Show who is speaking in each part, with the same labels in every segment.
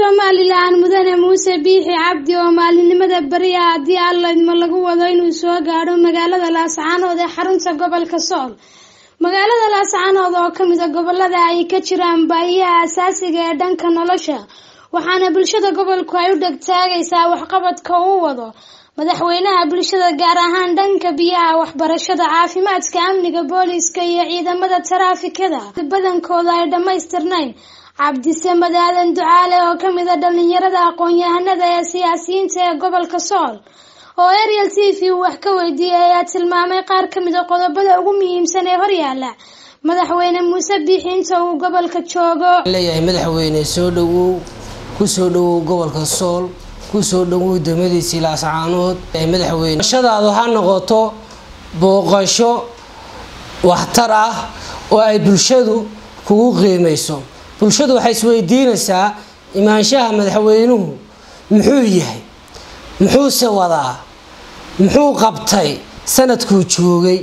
Speaker 1: Somaliland mudane Muuse Biixi Cabdi oo maalinimada bariya hadii Alla idmo lagu wado inuu soo gaaro magaalada Laascaanood ee xarunta gobolka Sool. Magaalada Laascaanood oo kamid ah gobolada ay ka jiraan baahiyaha aasaasiga ee dhanka nolosha, waxaana bulshada gobolku ay u dhagtaagaysaa waxqabadka uu wado madaxweynaha bulshada gaar ahaan dhanka biyaha, waxbarashada, caafimaadka, amniga, booliska iyo ciidamada taraafikada badankooda ay dhamaystirnayn. Cabdisamed Aadan Ducaale oo kamid ah dhalinyarada aqoon-yahanada ee siyaasiyiinta ee gobolka Sool oo Ariel TV wax ka weydiiyay ayaa tilmaamay qaar kamid ah qodobada ugu muhiimsan ee horyaala madaxweyne Muuse Biixi inta uu gobolka joogo.
Speaker 2: leeyahay madaxweyne soo dhawow gobolka Sool ku soo dhawow degmadiisa Laascaanood ee madaxweyne shadaadu ha noqoto booqasho waxtar ah oo ay bulshadu kugu qiimeyso. bulshadu waxay isweydiinaysaa imaanshaha madaxweynuhu muxuu yahay, muxuu se wadaa, muxuu qabtay sanadkuu joogay,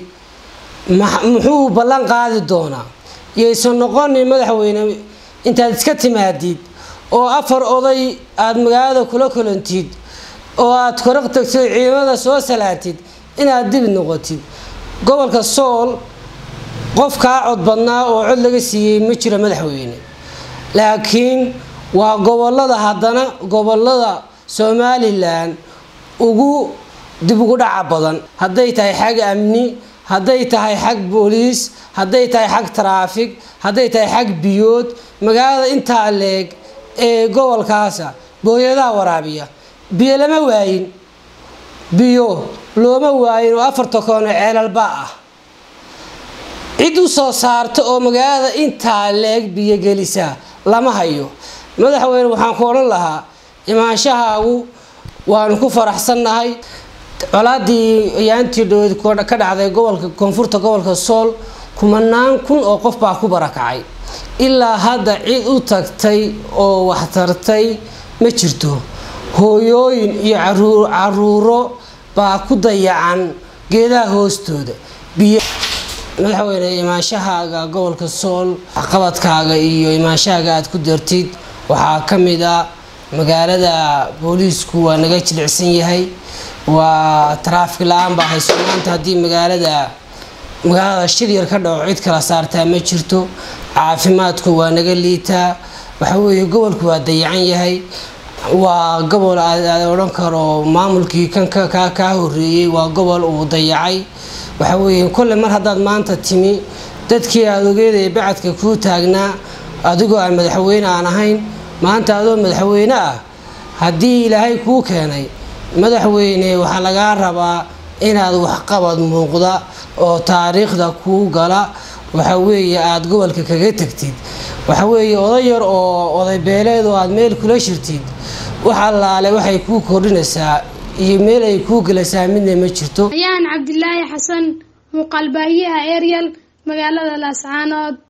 Speaker 2: muxuu ballan qaadi doonaa. yeysan noqonin madaxweyne intaad iska timaadid oo afar oday aad magaalada kula kulantid oo aad koraq tagtid ciidamada soo salaatid inaad dib noqotid. gobolka Sool qof ka cod badnaa oo cod laga siiyay ma jiro madaxweyne, laakiin waa gobolada haddana gobolada Somaliland ugu dib ugu dhaca badan, hadday tahay xag amni, hadday tahay xag booliis, hadday tahay xag traffic, hadday tahay xag biyood. magaalada inta leeg ee gobolkaas booyadaha waraabiya biyo lama waayin, biyo looma waayin oo afarta koona ceelalba ah cid u soo saarto oo magaalada inta leeg biyo gelisa lama hayo. madaxweyne waxaan ku oran lahaa imaanshahaagu waan ku faraxsanahay. colaadii ayaantii dhoweyd ka dhacday gobolka koonfurta gobolka Sool kumanaan kun oo qof baa ku barakacay, ilaa hadda cid u tagtay oo wax tartay ma jirto. hooyooyin iyo caruuro baa ku dayacan geedaha hoostooda. madaxweyne imaanshahaaga gobolka Sool qabadkaaga iyo imaanshahaaga aad ku dartid waxaa kamid ah magaalada booliisku waa naga jilicsan yahay, waa traffic la'aan baa hayso maanta. haddii magaalada shir yar ka dhaco cid kala saartaa ma jirto. caafimaadku waa naga liitaa. waxa weeye gobolku waa dayacan yahay, waa gobol aad oran karo maamulkii kan ka horeeyay waa gobol uu dayacay. waxa weeye kulle mar hadaad maanta timi dadkii aad ogeeday bacadka ku taagnaa adigoo aan madaxweyne aan ahayn, maanta adoo madaxweyne ah hadii ilaahay kuu keenay madaxweyne waxa laga rabaa inaad wax qabad muuqda oo taariikhda ku gala. waxa weeye aad gobolka kaga tagtid. waxa weeye oday yar oo oday beeleed oo aad meel kula shirtid waxa allaale waxay ku kordhinaysaa iyo meel ay ku galaysaa midna ma jirto.
Speaker 1: ayaan Cabdilaahi Xasan muuqaal baahiyaha Ariel magaalada Laascaanood.